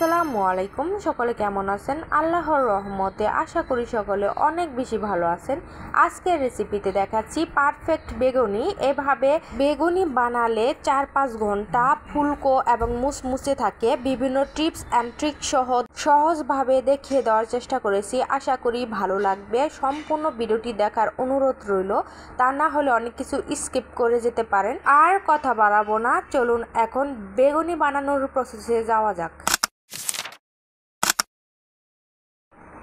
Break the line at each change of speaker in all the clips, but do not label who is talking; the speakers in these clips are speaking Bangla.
আসসালামু আলাইকুম। সকলে কেমন আছেন? আল্লাহর রহমতে আশা করি সকলে অনেক বেশি ভালো আছেন। আজকের রেসিপিতে দেখাচ্ছি পারফেক্ট বেগুনি। এভাবে বেগুনি বানালে 4-5 ঘন্টা ফুলকো এবং মুসমুসে থাকে। বিভিন্ন টিপস অ্যান্ড ট্রিক সহজভাবে দেখিয়ে দেওয়ার চেষ্টা করেছি। আশা করি ভালো লাগবে। সম্পূর্ণ ভিডিওটি দেখার অনুরোধ রইল, তা না হলে অনেক কিছু স্কিপ করে যেতে পারেন। আর কথা বাড়াবো না, চলুন এখন বেগুনি বানানোর প্রসেসে যাওয়া যাক।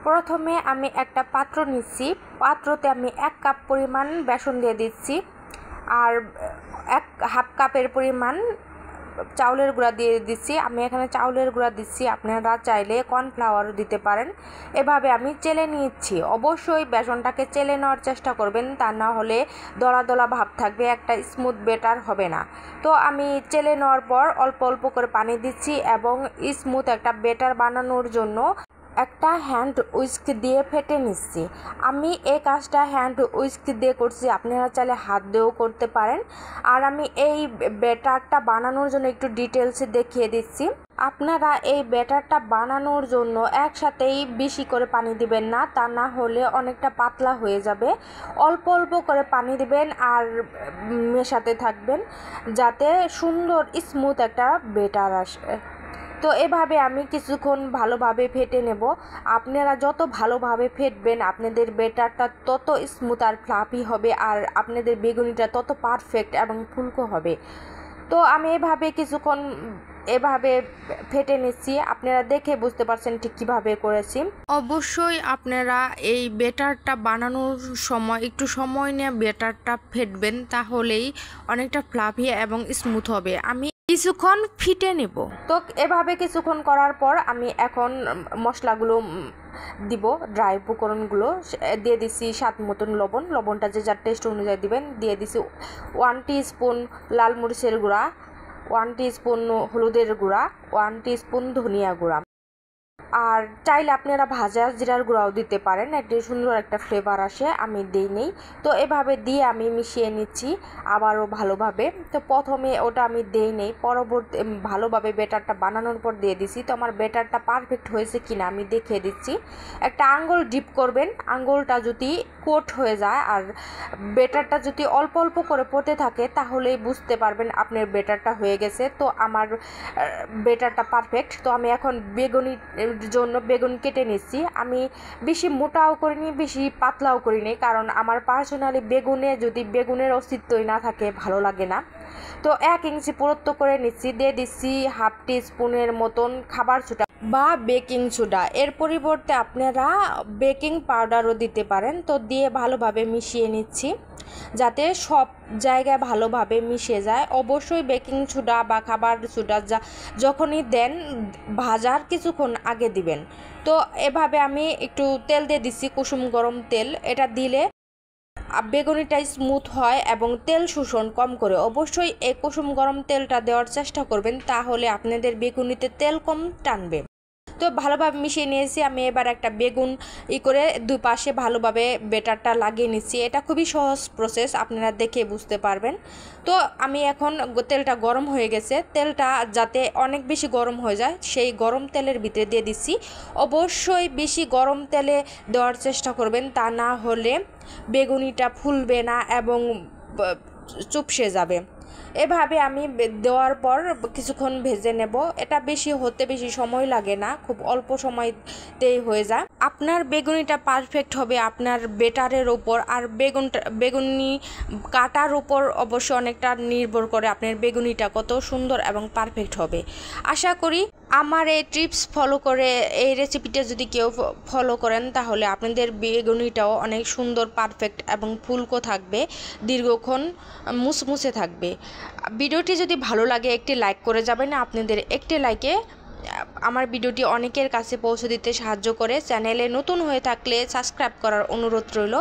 প্রথমে আমি একটা পাত্র নিচ্ছি। পাত্রতে আমি 1 কাপ পরিমাণ বেসন দিয়ে দিচ্ছি, আর হাফ কাপের পরিমাণ চাউলের গুঁড়া দিয়ে দিচ্ছি। আমি এখানে চাউলের গুঁড়া দিচ্ছি, আপনারা চাইলে কর্নফ্লাওয়ারও দিতে পারেন। এভাবে আমি চেলে নিচ্ছি। অবশ্যই বেসনটাকে চেলে নেওয়ার চেষ্টা করবেন, তা না হলে দলা দলা ভাব থাকবে, একটা স্মুথ বেটার হবে না। তো আমি চেলে নেওয়ার পর অল্প অল্প করে পানি দিচ্ছি এবং স্মুথ একটা বেটার বানানোর জন্য একটা হ্যান্ড উইস্ক দিয়ে ফেটে নিচ্ছি। আমি এই কাজটা হ্যান্ড উইস্ক দিয়ে করছি, আপনারা চাইলে হাত দিয়েও করতে পারেন। আর আমি এই ব্যাটারটা বানানোর জন্য একটু ডিটেলসে দেখিয়ে দিচ্ছি। আপনারা এই ব্যাটারটা বানানোর জন্য একসাথেই বেশি করে পানি দিবেন না, তা না হলে অনেকটা পাতলা হয়ে যাবে। অল্প অল্প করে পানি দিবেন আর মেশাতে থাকবেন, যাতে সুন্দর স্মুথ একটা ব্যাটার আসে। তো এভাবে আমি কিছুক্ষণ ভালোভাবে ফেটে নেব। আপনারা যত ভালোভাবে ফেটবেন আপনাদের ব্যাটারটা তত স্মুথ আর ফ্লাফি হবে, আর আপনাদের বেগুনিটা তত পারফেক্ট এবং ফুলকো হবে। তো আমি এভাবে কিছুক্ষণ এভাবে ফেটে নিচ্ছি। আপনারা দেখে বুঝতে পারছেন ঠিক কীভাবে করেছি। অবশ্যই আপনারা এই ব্যাটারটা বানানোর সময় একটু সময় নিয়ে ব্যাটারটা ফেটবেন, তাহলেই অনেকটা ফ্লাফি এবং স্মুথ হবে। আমি কিছুক্ষণ ফিটে নেব। তো এভাবে কিছুক্ষণ করার পর আমি এখন মশলাগুলো দিব, ড্রাই উপকরণগুলো দিয়ে দিচ্ছি। স্বাদ মতন লবণটা যে যার টেস্ট অনুযায়ী দিবেন। দিয়ে দিচ্ছি 1 টিস্পুন লাল মরিচের গুঁড়া, 1 টিস্পুন হলুদের গুঁড়া, 1 টিস্পুন ধনিয়া গুঁড়া। আর চাইলে আপনারা ভাজা জিরার গুঁড়াও দিতে পারেন, একটি সুন্দর একটা ফ্লেভার আসে। আমি দিই নেই। তো এভাবে দিয়ে আমি মিশিয়ে নিচ্ছি আবারও ভালোভাবে। তো প্রথমে ওটা আমি দিই নেই, পরবর্তী ভালোভাবে ব্যাটারটা বানানোর পর দিয়ে দিছি। তো আমার ব্যাটারটা পারফেক্ট হয়েছে কিনা আমি দেখিয়ে দিচ্ছি। একটা আঙ্গুল ডিপ করবেন, আঙ্গুলটা যদি কোট হয়ে যায় আর ব্যাটারটা যদি অল্প অল্প করে পড়তে থাকে, তাহলেই বুঝতে পারবেন আপনার ব্যাটারটা হয়ে গেছে। তো আমার ব্যাটারটা পারফেক্ট। তো আমি এখন বেগুনির জন্য বেগুন কেটে নিচ্ছি। আমি বেশি মোটাও করিনি, বেশি পাতলাও করিনি, কারণ আমার পার্সোনালি বেগুনে যদি বেগুনের অস্তিত্বই না থাকে ভালো লাগে না। তো 1 ইঞ্চি পুরুত্ব করে নিচ্ছি। দিয়ে দিচ্ছি হাফ টিস্পুনের মতন খাবার সোডা বা বেকিং সোডা। এর পরিবর্তে আপনারা বেকিং পাউডারও দিতে পারেন। তো দিয়ে ভালোভাবে মিশিয়ে নিচ্ছি, যাতে সব জায়গায় ভালোভাবে মিশে যায়। অবশ্যই বেকিং সোডা বা খাবার সোডা যখনই দেন ভাজার কিছুক্ষণ আগে দিবেন। তো এভাবে আমি একটু তেল দিয়ে দিচ্ছি, কুসুম গরম তেল। এটা দিলে বেগুনিটা স্মুথ হয় এবং তেল শোষণ কম করে। অবশ্যই এই কুসুম গরম তেলটা দেওয়ার চেষ্টা করবেন, তাহলে আপনাদের বেগুনিতে তেল কম টানবে। তো ভালোভাবে মিশিয়ে নিয়েছি। আমি এবার একটা বেগুন করে দুই পাশে ভালোভাবে ব্যাটারটা লাগিয়ে নিচ্ছি। এটা খুবই সহজ প্রসেস, আপনারা দেখে বুঝতে পারবেন। তো আমি এখন তেলটা গরম হয়ে গেছে, তেলটা যাতে অনেক বেশি গরম হয়ে যায় সেই গরম তেলের ভিতরে দিয়ে দিচ্ছি। অবশ্যই বেশি গরম তেলে দেওয়ার চেষ্টা করবেন, তা না হলে বেগুনিটা ফুলবে না এবং চুপসে যাবে। এভাবে আমি দেওয়ার পর কিছুক্ষণ ভেজে নেব। এটা বেশি সময় লাগে না, খুব অল্প সময়তেই হয়ে যায়। আপনার বেগুনিটা পারফেক্ট হবে আপনার বেটারের উপর, আর বেগুনি কাটার উপর অবশ্য অনেকটা নির্ভর করে আপনার বেগুনিটা কত সুন্দর এবং পারফেক্ট হবে। আশা করি আমার এই টিপস ফলো করে এই রেসিপিটা যদি কেউ ফলো করেন, তাহলে আপনাদের বেগুনিটাও অনেক সুন্দর পারফেক্ট এবং ফুলকো থাকবে, দীর্ঘক্ষণ মুসমুসে থাকবে। ভিডিওটি যদি ভালো লাগে একটি লাইক করে যাবেন। আপনাদের একটি লাইকে আমার ভিডিওটি অনেকের কাছে পৌঁছে দিতে সাহায্য করে। চ্যানেলে নতুন হয়ে থাকলে সাবস্ক্রাইব করার অনুরোধ রইল।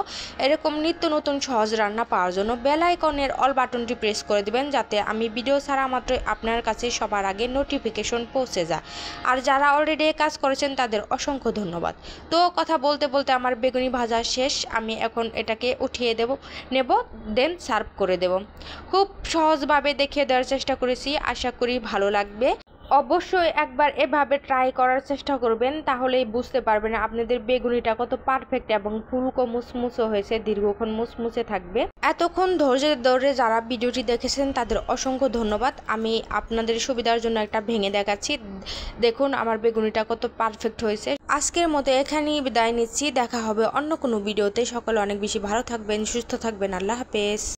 এরকম নিত্য নতুন সহজ রান্না পাওয়ার জন্য বেল আইকনের অল বাটনটি প্রেস করে দিবেন, যাতে আমি ভিডিও ছাড়া মাত্রই আপনার কাছে সবার আগে নোটিফিকেশন পৌঁছে যায়। আর যারা অলরেডি কাজ করেছেন তাদের অসংখ্য ধন্যবাদ। তো কথা বলতে বলতে আমার বেগুনি ভাজা শেষ। আমি এখন এটাকে উঠিয়ে নেব, দেন সার্ভ করে দেব। খুব সহজভাবে দেখিয়ে দেওয়ার চেষ্টা করেছি, আশা করি ভালো লাগবে। অবশ্যই একবার এভাবে ট্রাই করার চেষ্টা করবেন, তাহলেই বুঝতে পারবেন আপনাদের বেগুনিটা কত পারফেক্ট এবং ফুলকো মুসমুসে হয়েছে, দীর্ঘক্ষণ মুসমুসে থাকবে। এতক্ষণ ধৈর্য ধরে যারা ভিডিওটি দেখেছেন তাদের অসংখ্য ধন্যবাদ। আমি আপনাদের সুবিধার জন্য একটা ভেঙে দেখাচ্ছি, দেখুন আমার বেগুনিটা কত পারফেক্ট হয়েছে। আজকের মতো এখানেই বিদায় নিচ্ছি, দেখা হবে অন্য কোনো ভিডিওতে। সকলে অনেক বেশি ভালো থাকবেন, সুস্থ থাকবেন। আল্লাহ হাফেজ।